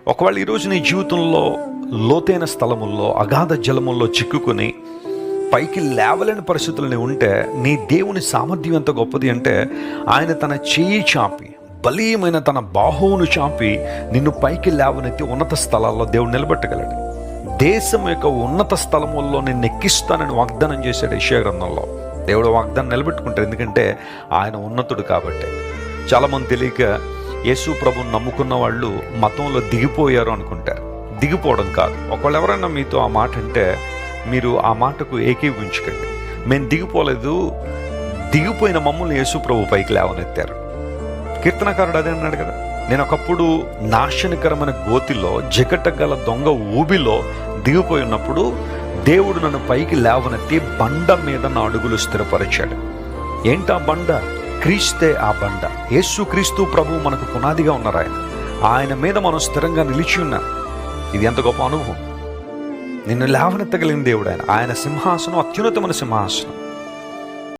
ఒకవేళ ఈరోజు నీ జీవితంలో లోతైన స్థలముల్లో అగాధ జలముల్లో చిక్కుకొని పైకి లేవలేని పరిస్థితులని ఉంటే, నీ దేవుని సామర్థ్యం ఎంత గొప్పది అంటే, ఆయన తన చెయ్యి చాపి, బలీయమైన తన బాహువును చాపి నిన్ను పైకి లేవనెత్తి ఉన్నత స్థలాల్లో దేవుడు నిలబెట్టగలడు. దేశం యొక్క ఉన్నత స్థలముల్లో నిన్ను ఎక్కిస్తానని వాగ్దానం చేశాడు యెషయా గ్రంథంలో. దేవుడు వాగ్దానం నిలబెట్టుకుంటాడు, ఎందుకంటే ఆయన ఉన్నతుడు కాబట్టి. చాలామంది తెలియక యేసు ప్రభుని నమ్ముకున్న వాళ్ళు మతంలో దిగిపోయారు అనుకుంటారు. దిగిపోవడం కాదు. ఒకవేళ ఎవరైనా మీతో ఆ మాట అంటే మీరు ఆ మాటకు ఏకీభవించకండి. మేము దిగిపోలేదు, దిగిపోయిన మమ్మల్ని యేసు ప్రభు పైకి లేవనెత్తారు. కీర్తనకారుడు అదే అన్నాడు కదా, నేను ఒకప్పుడు నాశనకరమైన గోతిలో జగటగల దొంగ ఊబిలో దిగిపోయి ఉన్నప్పుడు దేవుడు నన్ను పైకి లేవనెత్తి బండ మీద నా అడుగులు స్థిరపరిచాడు. ఏంటా బండ? క్రీస్తే ఆ బండ. యేసు క్రీస్తు ప్రభు మనకు పునాదిగా ఉన్నారు. ఆయన మీద మనం స్థిరంగా నిలిచి ఉన్నాం. ఇది ఎంత గొప్ప అనుభవం. నిన్ను లేవనెత్తగలిగిన దేవుడు ఆయన సింహాసనం అత్యున్నతమైన సింహాసనం.